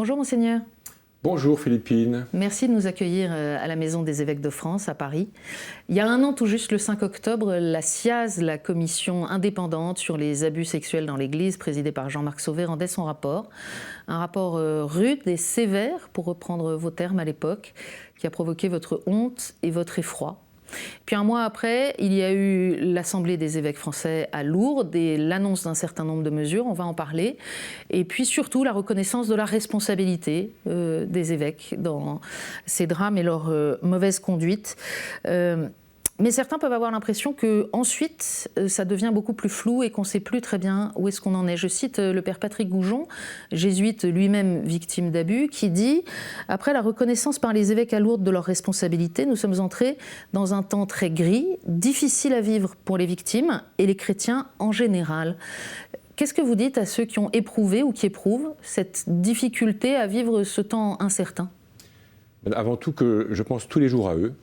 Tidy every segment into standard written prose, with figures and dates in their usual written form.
Bonjour Monseigneur. Bonjour Philippine. Merci de nous accueillir à la Maison des évêques de France à Paris. Il y a un an tout juste, le 5 octobre, la CIAZ, la commission indépendante sur les abus sexuels dans l'Église, présidée par Jean-Marc Sauvé, rendait son rapport. Un rapport rude et sévère, pour reprendre vos termes à l'époque, qui a provoqué votre honte et votre effroi. Puis un mois après, il y a eu l'Assemblée des évêques français à Lourdes et l'annonce d'un certain nombre de mesures, on va en parler. Et puis surtout la reconnaissance de la responsabilité des évêques dans ces drames et leur mauvaise conduite. Mais certains peuvent avoir l'impression qu'ensuite, ça devient beaucoup plus flou et qu'on ne sait plus très bien où est-ce qu'on en est. Je cite le père Patrick Goujon, jésuite lui-même victime d'abus, qui dit « Après la reconnaissance par les évêques à Lourdes de leurs responsabilités, nous sommes entrés dans un temps très gris, difficile à vivre pour les victimes et les chrétiens en général. » Qu'est-ce que vous dites à ceux qui ont éprouvé ou qui éprouvent cette difficulté à vivre ce temps incertain ? Avant tout, que je pense tous les jours à eux.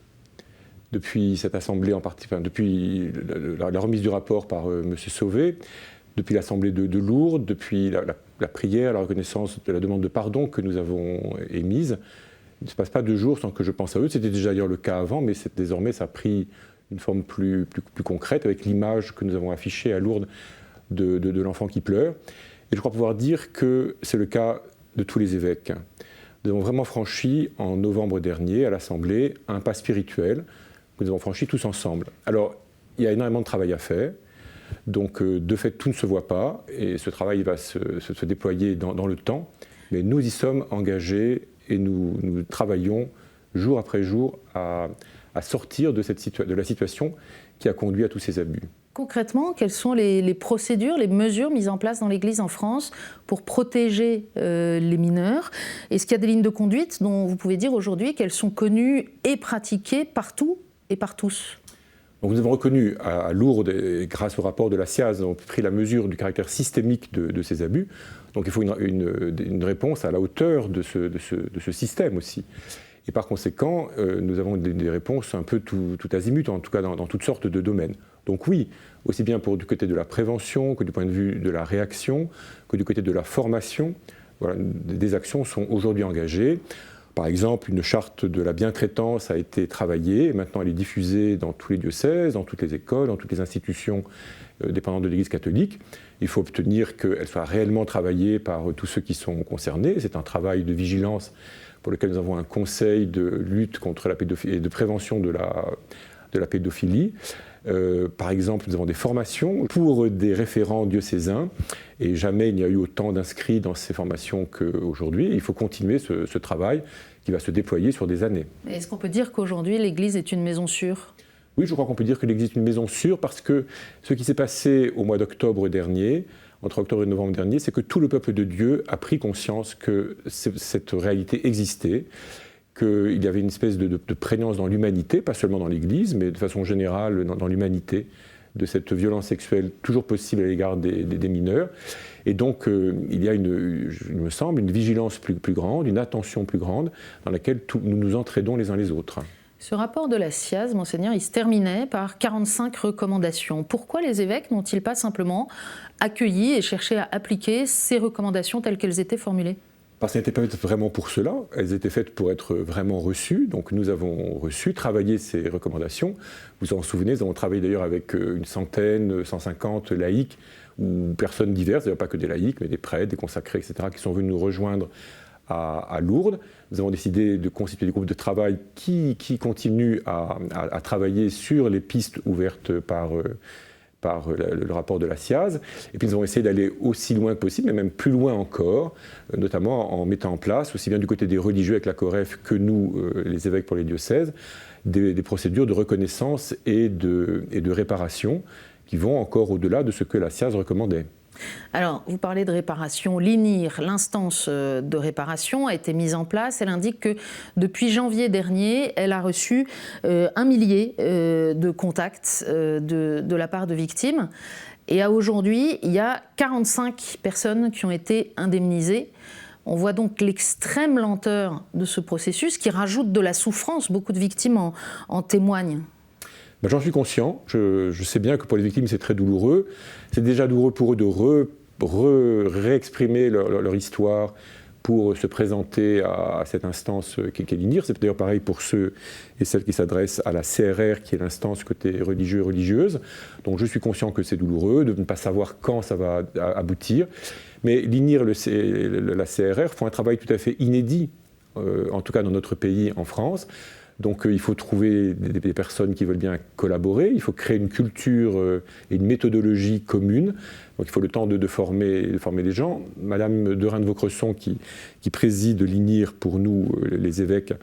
Depuis cette assemblée en particulier, depuis la remise du rapport par M. Sauvé, depuis l'assemblée de Lourdes, depuis la prière, la reconnaissance de la demande de pardon que nous avons émise, il ne se passe pas 2 jours sans que je pense à eux. C'était déjà d'ailleurs le cas avant, mais désormais ça a pris une forme plus concrète avec l'image que nous avons affichée à Lourdes de l'enfant qui pleure. Et je crois pouvoir dire que c'est le cas de tous les évêques. Nous avons vraiment franchi en novembre dernier à l'Assemblée un pas spirituel que nous avons franchi tous ensemble. Alors, il y a énormément de travail à faire, donc de fait, tout ne se voit pas, et ce travail va se déployer dans le temps, mais nous y sommes engagés et nous travaillons jour après jour à sortir de la situation qui a conduit à tous ces abus. Concrètement, quelles sont les procédures, les mesures mises en place dans l'Église en France pour protéger les mineurs? Est-ce qu'il y a des lignes de conduite dont vous pouvez dire aujourd'hui qu'elles sont connues et pratiquées partout et par tous? Donc nous avons reconnu à Lourdes, et grâce au rapport de la CIAZ, nous avons pris la mesure du caractère systémique de ces abus. Donc il faut une réponse à la hauteur de ce système aussi. Et par conséquent, nous avons des réponses un peu tout azimut, en tout cas dans toutes sortes de domaines. Donc oui, aussi bien du côté de la prévention que du point de vue de la réaction, que du côté de la formation, voilà, des actions sont aujourd'hui engagées. Par exemple, une charte de la bientraitance a été travaillée, et maintenant elle est diffusée dans tous les diocèses, dans toutes les écoles, dans toutes les institutions dépendantes de l'Église catholique. Il faut obtenir qu'elle soit réellement travaillée par tous ceux qui sont concernés. C'est un travail de vigilance pour lequel nous avons un conseil de lutte contre la pédophilie et de prévention de la pédophilie. Par exemple, nous avons des formations pour des référents diocésains et jamais il n'y a eu autant d'inscrits dans ces formations qu'aujourd'hui. Il faut continuer ce travail qui va se déployer sur des années. Est-ce qu'on peut dire qu'aujourd'hui l'Église est une maison sûre ? Oui, je crois qu'on peut dire que l'Église est une maison sûre parce que ce qui s'est passé au mois d'octobre dernier, entre octobre et novembre dernier, c'est que tout le peuple de Dieu a pris conscience que cette réalité existait, qu'il y avait une espèce de prégnance dans l'humanité, pas seulement dans l'Église, mais de façon générale dans l'humanité, de cette violence sexuelle toujours possible à l'égard des mineurs. Et donc, il y a, il me semble, une vigilance plus grande, une attention plus grande, dans laquelle nous nous entraidons les uns les autres. Ce rapport de la CIAZ, Monseigneur, il se terminait par 45 recommandations. Pourquoi les évêques n'ont-ils pas simplement accueilli et cherché à appliquer ces recommandations telles qu'elles étaient formulées ? Parce qu'elles n'étaient pas faites vraiment pour cela, elles étaient faites pour être vraiment reçues. Donc nous avons reçu, travaillé ces recommandations. Vous vous en souvenez, nous avons travaillé d'ailleurs avec une centaine, 150 laïcs ou personnes diverses, d'ailleurs pas que des laïcs, mais des prêtres, des consacrés, etc., qui sont venus nous rejoindre à Lourdes. Nous avons décidé de constituer des groupes de travail qui continuent à travailler sur les pistes ouvertes par le rapport de la CIAZ. Et puis nous avons essayé d'aller aussi loin que possible, mais même plus loin encore, notamment en mettant en place, aussi bien du côté des religieux avec la COREF que nous, les évêques pour les diocèses, des procédures de reconnaissance et de réparation qui vont encore au-delà de ce que la CIAZ recommandait. Alors, vous parlez de réparation. L'INIR, l'instance de réparation, a été mise en place. Elle indique que depuis janvier dernier, elle a reçu 1 millier de contacts de la part de victimes. Et à aujourd'hui, il y a 45 personnes qui ont été indemnisées. On voit donc l'extrême lenteur de ce processus qui rajoute de la souffrance. Beaucoup de victimes en témoignent. Ben, j'en suis conscient. Je sais bien que pour les victimes, c'est très douloureux. C'est déjà douloureux pour eux de réexprimer leur histoire pour se présenter à cette instance qu'est l'INIR. C'est d'ailleurs pareil pour ceux et celles qui s'adressent à la CRR, qui est l'instance côté religieux et religieuse. Donc je suis conscient que c'est douloureux de ne pas savoir quand ça va aboutir. Mais l'INIR et la CRR font un travail tout à fait inédit, en tout cas dans notre pays, en France. Donc il faut trouver des personnes qui veulent bien collaborer, il faut créer une culture et une méthodologie commune. Donc il faut le temps de former les gens. Madame de Reims-Vaucresson, qui préside l'INIR pour nous, les évêques,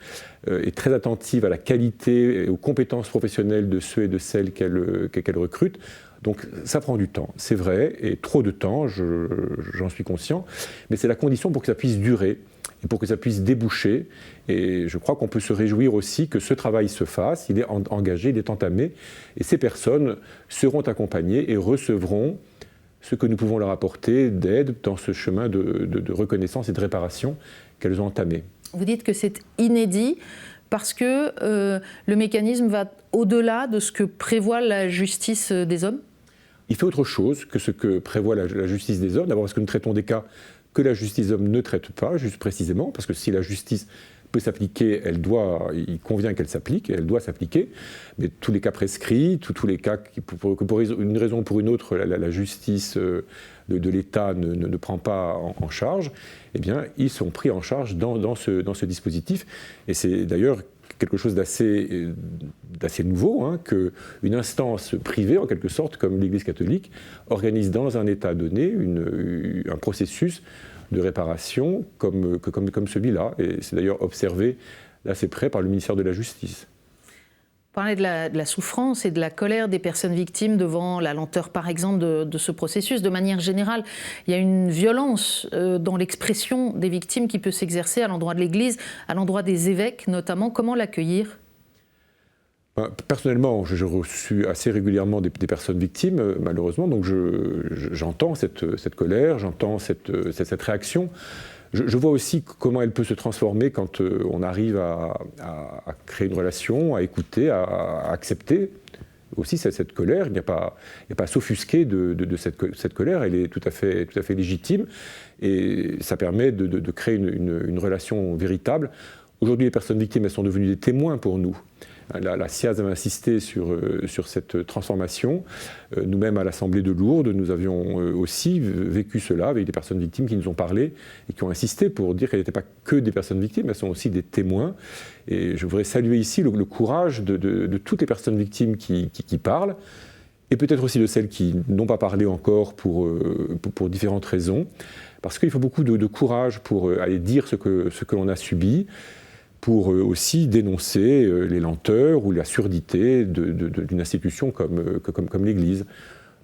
est très attentive à la qualité et aux compétences professionnelles de ceux et de celles qu'elle recrute. Donc ça prend du temps, c'est vrai, et trop de temps, j'en suis conscient, mais c'est la condition pour que ça puisse durer et pour que ça puisse déboucher. Et je crois qu'on peut se réjouir aussi que ce travail se fasse, il est engagé, il est entamé, et ces personnes seront accompagnées et recevront ce que nous pouvons leur apporter d'aide dans ce chemin de reconnaissance et de réparation qu'elles ont entamé. Vous dites que c'est inédit parce que le mécanisme va au-delà de ce que prévoit la justice des hommes ? Il fait autre chose que ce que prévoit la justice des hommes. D'abord parce que nous traitons des cas que la justice des hommes ne traite pas, juste précisément, parce que si la justice peut s'appliquer, il convient qu'elle s'applique, et elle doit s'appliquer, mais tous les cas prescrits, tous les cas que pour une raison ou pour une autre, la justice de l'État ne prend pas en charge, eh bien, ils sont pris en charge dans ce dispositif. Et c'est d'ailleurs quelque chose d'assez nouveau, qu'une instance privée, en quelque sorte, comme l'Église catholique, organise dans un État donné un processus de réparation comme celui-là. Et c'est d'ailleurs observé d'assez près par le ministère de la Justice. Vous parlez de la souffrance et de la colère des personnes victimes devant la lenteur, par exemple, de ce processus. De manière générale, il y a une violence dans l'expression des victimes qui peut s'exercer à l'endroit de l'Église, à l'endroit des évêques notamment. Comment l'accueillir ? Personnellement, j'ai reçu assez régulièrement des personnes victimes, malheureusement, donc j'entends cette colère, j'entends cette réaction. Je vois aussi comment elle peut se transformer quand on arrive à créer une relation, à écouter, à accepter aussi cette colère. Il n'y a pas à s'offusquer de cette colère, elle est tout à fait légitime et ça permet de créer une relation véritable. Aujourd'hui, les personnes victimes, elles sont devenues des témoins pour nous. La SIAZ a insisté sur cette transformation. Nous-mêmes, à l'Assemblée de Lourdes, nous avions aussi vécu cela avec des personnes victimes qui nous ont parlé et qui ont insisté pour dire qu'elles n'étaient pas que des personnes victimes, elles sont aussi des témoins. Et je voudrais saluer ici le courage de toutes les personnes victimes qui parlent, et peut-être aussi de celles qui n'ont pas parlé encore pour différentes raisons, parce qu'il faut beaucoup de courage pour aller dire ce que l'on a subi, pour aussi dénoncer les lenteurs ou la surdité d'une institution comme l'Église.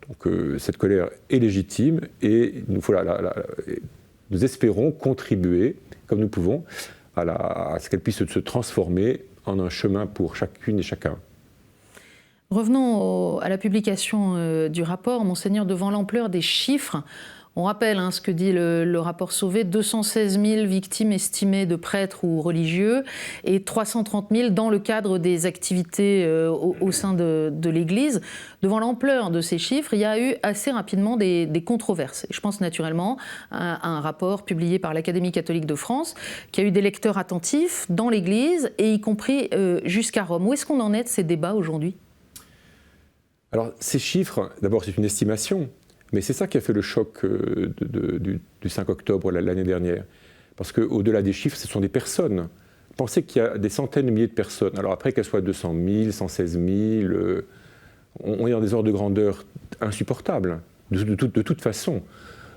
Donc cette colère est légitime et nous espérons contribuer, comme nous pouvons, à ce qu'elle puisse se transformer en un chemin pour chacune et chacun. Revenons à la publication du rapport. Monseigneur, devant l'ampleur des chiffres, on rappelle ce que dit le rapport Sauvé, 216 000 victimes estimées de prêtres ou religieux et 330 000 dans le cadre des activités au sein de l'Église. Devant l'ampleur de ces chiffres, il y a eu assez rapidement des controverses. Et je pense naturellement à un rapport publié par l'Académie catholique de France qui a eu des lecteurs attentifs dans l'Église et y compris jusqu'à Rome. Où est-ce qu'on en est de ces débats aujourd'hui ? Alors ces chiffres, d'abord c'est une estimation. Mais c'est ça qui a fait le choc du 5 octobre l'année dernière. Parce qu'au-delà des chiffres, ce sont des personnes. Pensez qu'il y a des centaines de milliers de personnes. Alors après, qu'elles soient 200 000, 116 000, on est dans des ordres de grandeur insupportables, de toute façon.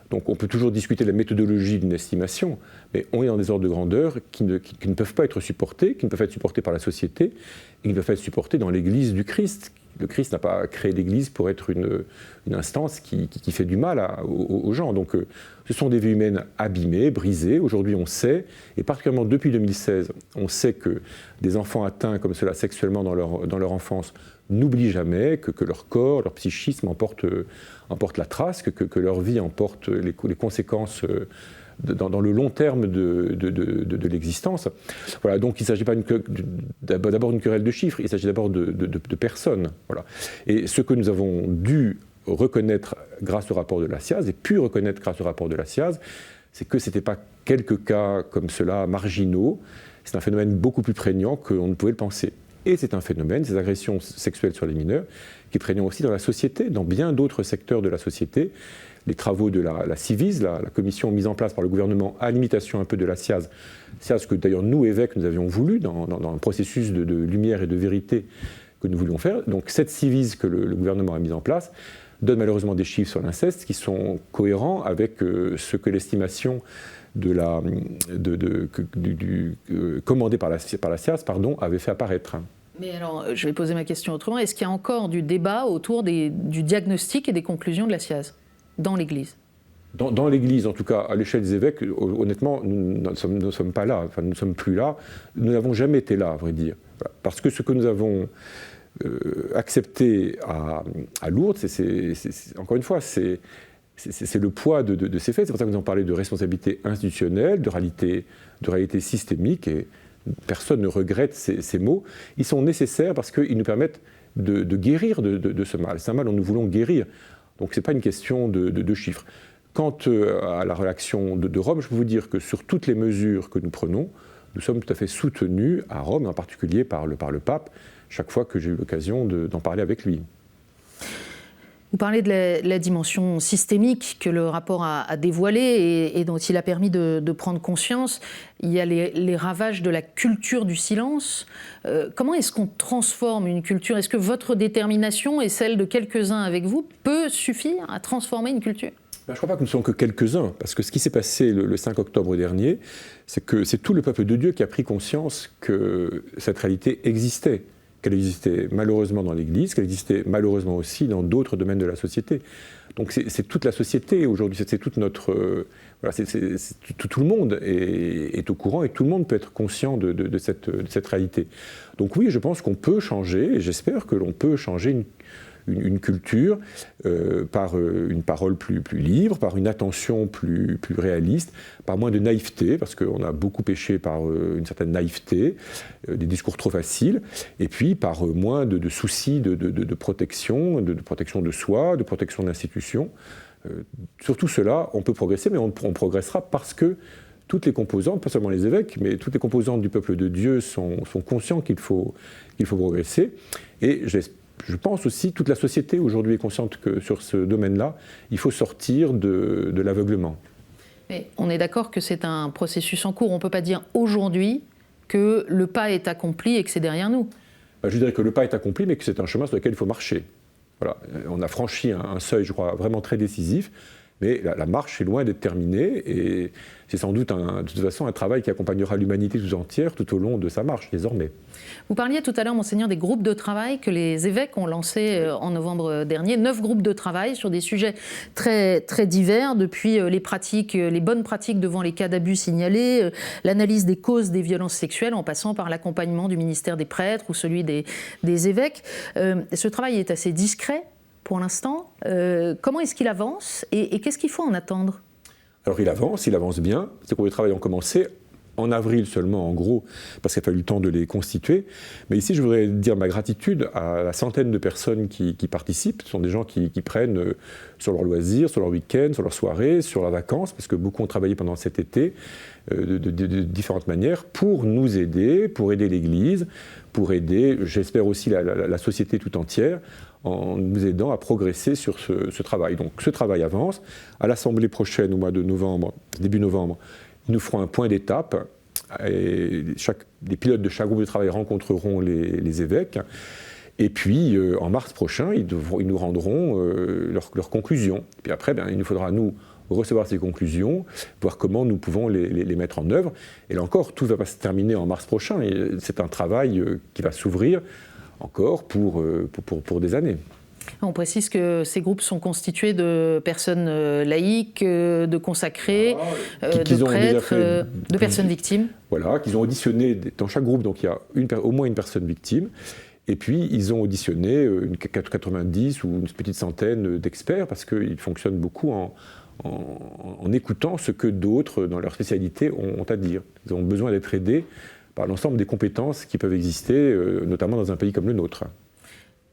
Donc on peut toujours discuter de la méthodologie d'une estimation, mais on est dans des ordres de grandeur qui ne peuvent pas être supportés, qui ne peuvent pas être supportés par la société, et qui ne peuvent pas être supportés dans l'Église du Christ. Le Christ n'a pas créé l'Église pour être une instance qui fait du mal aux gens. Donc ce sont des vies humaines abîmées, brisées. Aujourd'hui on sait, et particulièrement depuis 2016, on sait que des enfants atteints comme cela sexuellement dans leur enfance n'oublient jamais que leur corps, leur psychisme emporte la trace, que leur vie emporte les conséquences dans le long terme de l'existence. Voilà, donc il ne s'agit pas d'abord d'une querelle de chiffres, il s'agit d'abord de personnes. Voilà. Et ce que nous avons dû reconnaître grâce au rapport de la SIAZ, et pu reconnaître grâce au rapport de la SIAZ, c'est que ce n'était pas quelques cas comme cela marginaux. C'est un phénomène beaucoup plus prégnant qu'on ne pouvait le penser. Et c'est un phénomène, ces agressions sexuelles sur les mineurs, qui est prégnant aussi dans la société, dans bien d'autres secteurs de la société. Les travaux de la CIVIS, la commission mise en place par le gouvernement à l'imitation un peu de la SIAZ, SIAZ que d'ailleurs nous, évêques, nous avions voulu dans un processus de lumière et de vérité que nous voulions faire. Donc cette CIVIS que le gouvernement a mise en place donne malheureusement des chiffres sur l'inceste qui sont cohérents avec ce que l'estimation commandée par la SIAZ avait fait apparaître. Mais alors, je vais poser ma question autrement. Est-ce qu'il y a encore du débat autour du diagnostic et des conclusions de la SIAZ dans l'Église ? Dans l'Église, en tout cas, à l'échelle des évêques, honnêtement, nous ne sommes pas là, enfin, nous ne sommes plus là. Nous n'avons jamais été là, à vrai dire. Parce que ce que nous avons accepté à Lourdes, encore une fois, c'est le poids de ces faits. C'est pour ça que nous avons parlé de responsabilité institutionnelle, de réalité systémique, et personne ne regrette ces mots. Ils sont nécessaires parce qu'ils nous permettent de guérir de ce mal. C'est un mal dont nous voulons guérir. Donc ce n'est pas une question de chiffres. Quant à la réaction de Rome, je peux vous dire que sur toutes les mesures que nous prenons, nous sommes tout à fait soutenus à Rome, en particulier par le pape, chaque fois que j'ai eu l'occasion d'en parler avec lui. Vous parlez de la dimension systémique que le rapport a dévoilée et dont il a permis de prendre conscience. Il y a les ravages de la culture du silence. Comment est-ce qu'on transforme une culture ? Est-ce que votre détermination et celle de quelques-uns avec vous peut suffire à transformer une culture ? Je ne crois pas que nous soyons que quelques-uns, parce que ce qui s'est passé le 5 octobre dernier, c'est que c'est tout le peuple de Dieu qui a pris conscience que cette réalité existait, qu'elle existait malheureusement dans l'Église, qu'elle existait malheureusement aussi dans d'autres domaines de la société. Donc c'est toute la société aujourd'hui, c'est toute notre... tout le monde est au courant et tout le monde peut être conscient de cette réalité. Donc oui, je pense qu'on peut changer, et j'espère que l'on peut changer une culture par une parole plus libre, par une attention plus réaliste, par moins de naïveté, parce qu'on a beaucoup péché par une certaine naïveté, des discours trop faciles, et puis par moins de soucis de protection, de protection de soi, de protection d'institutions. Sur tout cela, on peut progresser, mais on progressera parce que toutes les composantes, pas seulement les évêques, mais toutes les composantes du peuple de Dieu sont conscients qu'il faut progresser. Et je pense aussi que toute la société aujourd'hui est consciente que sur ce domaine-là, il faut sortir de l'aveuglement. Mais on est d'accord que c'est un processus en cours. On ne peut pas dire aujourd'hui que le pas est accompli et que c'est derrière nous. Je dirais que le pas est accompli, mais que c'est un chemin sur lequel il faut marcher. Voilà. On a franchi un seuil, je crois, vraiment très décisif, mais la marche est loin d'être terminée et c'est sans doute de toute façon un travail qui accompagnera l'humanité tout entière tout au long de sa marche désormais. Vous parliez tout à l'heure, Monseigneur, des groupes de travail que les évêques ont lancés en novembre dernier. 9 groupes de travail sur des sujets très, très divers, depuis les bonnes pratiques devant les cas d'abus signalés, l'analyse des causes des violences sexuelles, en passant par l'accompagnement du ministère des prêtres ou celui des évêques. Ce travail est assez discret pour l'instant. Comment est-ce qu'il avance et qu'est-ce qu'il faut en attendre ? Alors il avance bien. Ces groupes de travail ont commencé en avril seulement, en gros, parce qu'il a fallu le temps de les constituer. Mais ici, je voudrais dire ma gratitude à la centaine de personnes qui participent. Ce sont des gens qui prennent sur leurs loisirs, sur leurs week-ends, sur leurs soirées, sur leurs vacances, parce que beaucoup ont travaillé pendant cet été de différentes manières pour nous aider, pour aider l'Église, pour aider, j'espère aussi, la société tout entière, en nous aidant à progresser sur ce travail. Donc ce travail avance. À l'Assemblée prochaine, au mois de novembre, début novembre, ils nous feront un point d'étape. Et les pilotes de chaque groupe de travail rencontreront les évêques. Et puis, en mars prochain, ils nous rendront leurs conclusions. Puis après, il nous faudra, nous, recevoir ces conclusions, voir comment nous pouvons les mettre en œuvre. Et là encore, tout ne va pas se terminer en mars prochain. C'est un travail qui va s'ouvrir encore pour des années. On précise que ces groupes sont constitués de personnes laïques, de consacrés, de prêtres, de personnes victimes. Voilà, qu'ils ont auditionné dans chaque groupe, donc il y a au moins une personne victime. Et puis, ils ont auditionné 90 ou une petite centaine d'experts, parce qu'ils fonctionnent beaucoup en écoutant ce que d'autres, dans leur spécialité, ont à dire. Ils ont besoin d'être aidés par l'ensemble des compétences qui peuvent exister, notamment dans un pays comme le nôtre.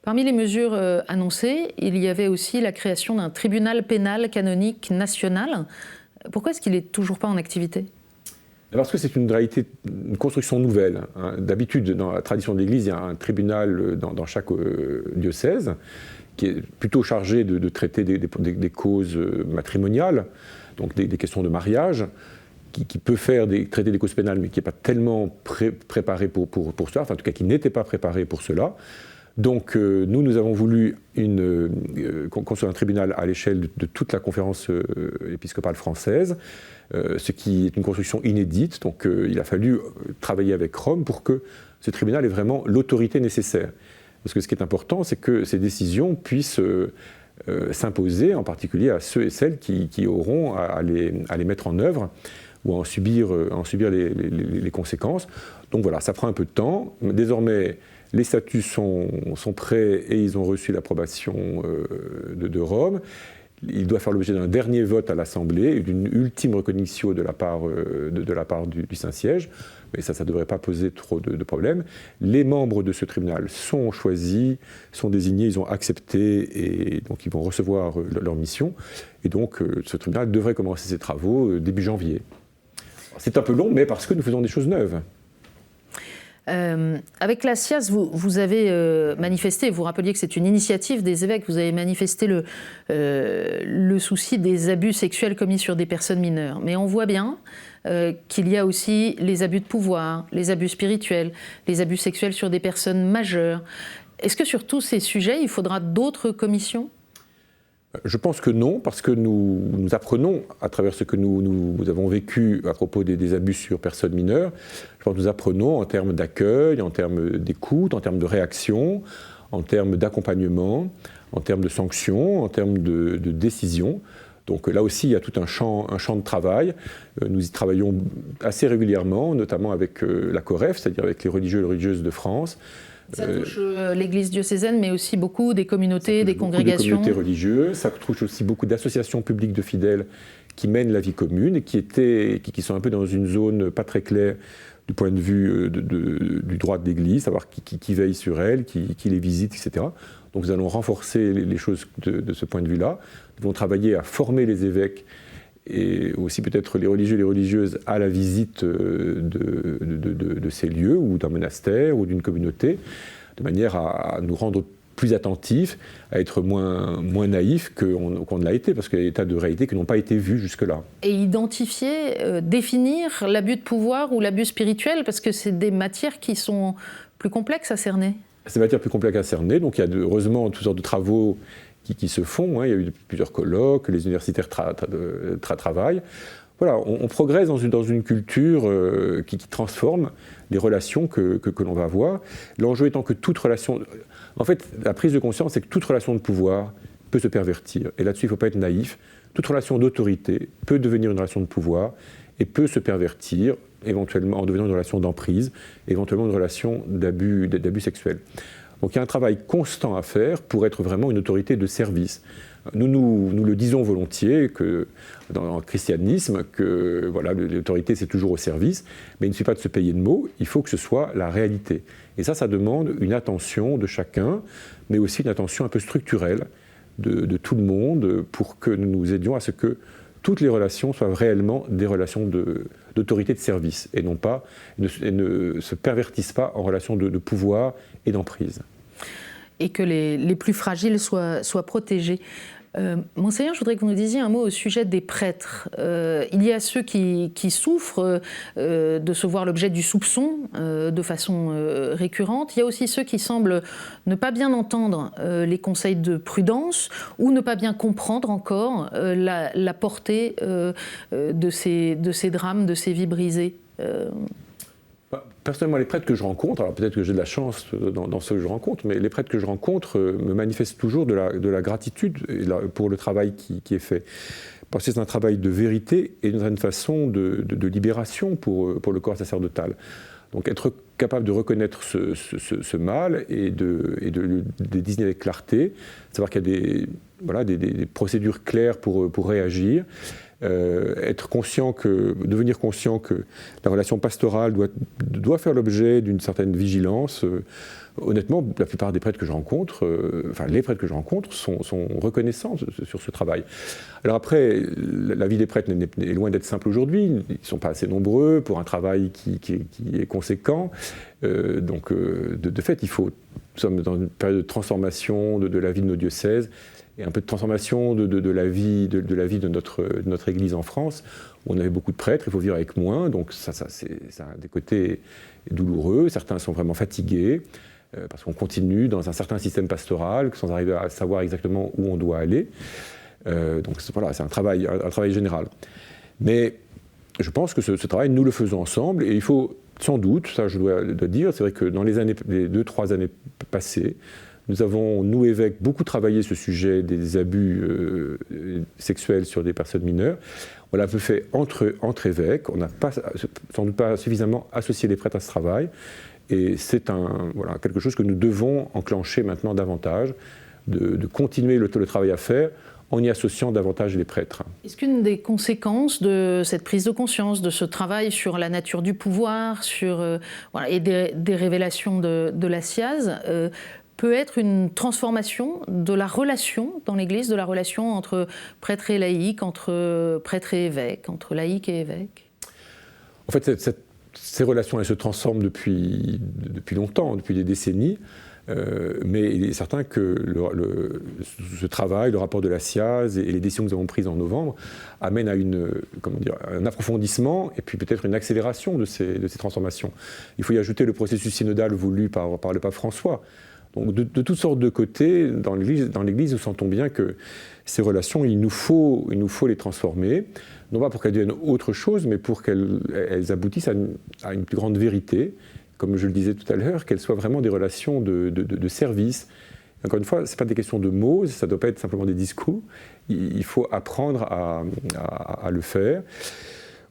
Parmi les mesures annoncées, il y avait aussi la création d'un tribunal pénal canonique national. Pourquoi est-ce qu'il n'est toujours pas en activité ? Parce que c'est une réalité, une construction nouvelle. Hein. D'habitude, dans la tradition de l'Église, il y a un tribunal dans chaque diocèse qui est plutôt chargé de traiter des causes matrimoniales, donc des questions de mariage, qui peut traiter des causes pénales, mais qui n'est pas tellement préparé pour cela, enfin en tout cas qui n'était pas préparé pour cela. Donc nous avons voulu construire un tribunal à l'échelle de toute la conférence épiscopale française, ce qui est une construction inédite. Donc il a fallu travailler avec Rome pour que ce tribunal ait vraiment l'autorité nécessaire. Parce que ce qui est important, c'est que ces décisions puissent s'imposer, en particulier à ceux et celles qui auront à les mettre en œuvre ou à en subir les conséquences. Donc voilà, ça prend un peu de temps. Désormais, les statuts sont prêts et ils ont reçu l'approbation de Rome. Il doit faire l'objet d'un dernier vote à l'Assemblée et d'une ultime recognition de la part du Saint-Siège. Mais ça ne devrait pas poser trop de problèmes. Les membres de ce tribunal sont choisis, sont désignés, ils ont accepté et donc ils vont recevoir leur mission. Et donc ce tribunal devrait commencer ses travaux début janvier. C'est un peu long, mais parce que nous faisons des choses neuves. Avec la SIAZ, vous avez manifesté, vous rappeliez que c'est une initiative des évêques, vous avez manifesté le souci des abus sexuels commis sur des personnes mineures. Mais on voit bien qu'il y a aussi les abus de pouvoir, les abus spirituels, les abus sexuels sur des personnes majeures. Est-ce que sur tous ces sujets, il faudra d'autres commissions ? Je pense que non, parce que nous apprenons, à travers ce que nous avons vécu à propos des abus sur personnes mineures, je pense que nous apprenons en termes d'accueil, en termes d'écoute, en termes de réaction, en termes d'accompagnement, en termes de sanctions, en termes de décision. Donc là aussi, il y a tout un champ de travail. Nous y travaillons assez régulièrement, notamment avec la COREF, c'est-à-dire avec les religieux et les religieuses de France. Ça touche l'Église diocésaine, mais aussi beaucoup des communautés, des congrégations. Des communautés religieuses, ça touche aussi beaucoup d'associations publiques de fidèles qui mènent la vie commune et qui sont un peu dans une zone pas très claire du point de vue du droit de l'Église, savoir qui veille sur elles, qui les visite, etc. Donc nous allons renforcer les choses de ce point de vue-là. Nous allons travailler à former les évêques et aussi peut-être les religieux et les religieuses à la visite de ces lieux ou d'un monastère ou d'une communauté, de manière à nous rendre plus attentifs, à être moins naïfs qu'on ne l'a été, parce qu'il y a des tas de réalités qui n'ont pas été vues jusque-là. Et identifier, définir l'abus de pouvoir ou l'abus spirituel, parce que c'est des matières qui sont plus complexes à cerner. C'est des matières plus complexes à cerner, donc il y a heureusement toutes sortes de travaux qui se font, hein. Il y a eu plusieurs colloques, les universitaires travaillent. Voilà, on progresse dans une culture qui transforme les relations que l'on va avoir. L'enjeu étant que toute relation... En fait, la prise de conscience, c'est que toute relation de pouvoir peut se pervertir. Et là-dessus, il ne faut pas être naïf. Toute relation d'autorité peut devenir une relation de pouvoir et peut se pervertir, éventuellement en devenant une relation d'emprise, éventuellement une relation d'abus sexuel. Donc il y a un travail constant à faire pour être vraiment une autorité de service. Nous le disons volontiers que dans le christianisme, que voilà, l'autorité c'est toujours au service, mais il ne suffit pas de se payer de mots, il faut que ce soit la réalité. Et ça demande une attention de chacun, mais aussi une attention un peu structurelle de tout le monde pour que nous nous aidions à ce que toutes les relations soient réellement des relations d'autorité de service et non pas, ne se pervertissent pas en relations de pouvoir et d'emprise. Et que les plus fragiles soient protégés. Monseigneur, je voudrais que vous nous disiez un mot au sujet des prêtres. Il y a ceux qui souffrent de se voir l'objet du soupçon de façon récurrente. Il y a aussi ceux qui semblent ne pas bien entendre les conseils de prudence ou ne pas bien comprendre encore la portée de ces drames, de ces vies brisées. Personnellement, les prêtres que je rencontre, alors peut-être que j'ai de la chance dans ceux que je rencontre, mais les prêtres que je rencontre me manifestent toujours de la gratitude pour le travail qui est fait. Parce que c'est un travail de vérité et d'une façon de libération pour le corps sacerdotal. Donc être capable de reconnaître ce mal et de le désigner avec clarté, savoir qu'il y a des procédures claires pour réagir, devenir conscient que la relation pastorale doit faire l'objet d'une certaine vigilance. honnêtement, la plupart des prêtres que je rencontre, les prêtres que je rencontre sont reconnaissants sur ce travail. Alors après, la vie des prêtres est loin d'être simple aujourd'hui. Ils ne sont pas assez nombreux pour un travail qui est conséquent. De fait, nous sommes dans une période de transformation de la vie de nos diocèses et un peu de transformation de la vie de notre Église en France, où on avait beaucoup de prêtres, il faut vivre avec moins. Donc ça a des côtés douloureux. Certains sont vraiment fatigués, parce qu'on continue dans un certain système pastoral sans arriver à savoir exactement où on doit aller. C'est un travail général. Mais je pense que ce travail, nous le faisons ensemble, et il faut sans doute, ça je dois le dire, c'est vrai que dans les 2-3 années passées, nous avons, nous évêques, beaucoup travaillé ce sujet des abus sexuels sur des personnes mineures. On l'a fait entre évêques, on n'a sans doute pas suffisamment associé les prêtres à ce travail, et c'est quelque chose que nous devons enclencher maintenant davantage, de continuer le travail à faire, en y associant davantage les prêtres. Est-ce qu'une des conséquences de cette prise de conscience, de ce travail sur la nature du pouvoir, et des révélations de la SIAZ, peut être une transformation de la relation dans l'Église, de la relation entre prêtres et laïcs, entre prêtres et évêques, entre laïcs et évêques? En fait, ces relations, elles se transforment depuis longtemps, depuis des décennies. Mais il est certain que ce travail, le rapport de la SIAZ et les décisions que nous avons prises en novembre amènent à un approfondissement et puis peut-être une accélération de ces transformations. Il faut y ajouter le processus synodal voulu par le pape François. Donc de toutes sortes de côtés, dans l'Église, nous sentons bien que ces relations, il nous faut les transformer, non pas pour qu'elles deviennent autre chose, mais pour qu'elles aboutissent à une plus grande vérité, comme je le disais tout à l'heure, qu'elles soient vraiment des relations de service. Encore une fois, ce n'est pas des questions de mots, ça ne doit pas être simplement des discours, il faut apprendre à le faire.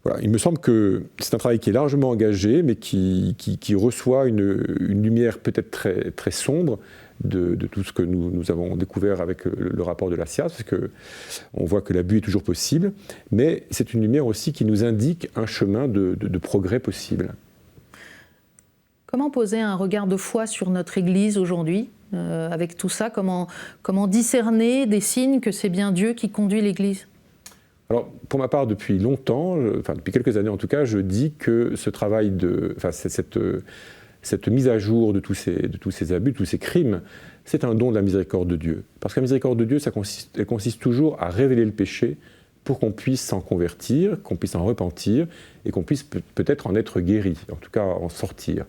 Voilà, il me semble que c'est un travail qui est largement engagé, mais qui reçoit une lumière peut-être très, très sombre de tout ce que nous avons découvert avec le rapport de la SIAZ, parce qu'on voit que l'abus est toujours possible, mais c'est une lumière aussi qui nous indique un chemin de progrès possible. Comment poser un regard de foi sur notre Église aujourd'hui, avec tout ça? Comment discerner des signes que c'est bien Dieu qui conduit l'Église? Alors, pour ma part, depuis longtemps, depuis quelques années en tout cas, je dis que ce travail cette mise à jour de tous ces abus, de tous ces crimes, c'est un don de la miséricorde de Dieu. Parce que la miséricorde de Dieu, elle consiste toujours à révéler le péché pour qu'on puisse s'en convertir, qu'on puisse en repentir et qu'on puisse peut-être en être guéri, en tout cas en sortir.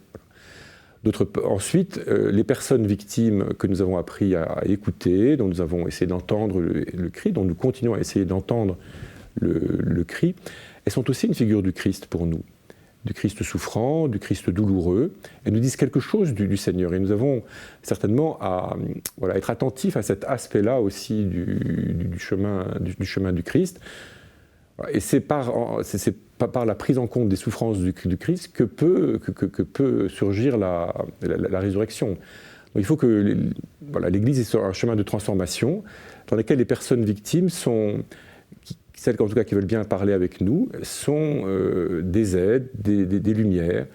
Ensuite, les personnes victimes que nous avons appris à écouter, dont nous avons essayé d'entendre le cri, dont nous continuons à essayer d'entendre le cri, elles sont aussi une figure du Christ pour nous, du Christ souffrant, du Christ douloureux. Elles nous disent quelque chose du Seigneur, et nous avons certainement à être attentifs à cet aspect-là aussi du chemin du Christ. Et c'est par la prise en compte des souffrances du Christ que peut surgir la résurrection. Donc il faut que l'Église est sur un chemin de transformation dans lequel les personnes victimes celles en tout cas qui veulent bien parler avec nous, sont des aides, des lumières.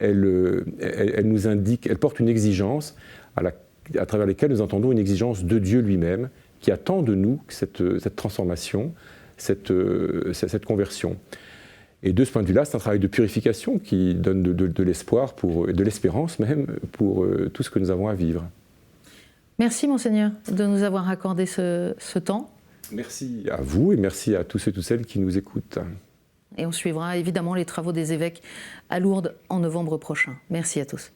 Elles nous indiquent, elles portent une exigence à travers lesquelles nous entendons une exigence de Dieu lui-même qui attend de nous cette transformation, cette conversion. Et de ce point de vue-là, c'est un travail de purification qui donne de l'espoir, de l'espérance même, pour tout ce que nous avons à vivre. Merci, Monseigneur, de nous avoir accordé ce temps. Merci à vous et merci à tous ceux et toutes celles qui nous écoutent. Et on suivra évidemment les travaux des évêques à Lourdes en novembre prochain. Merci à tous.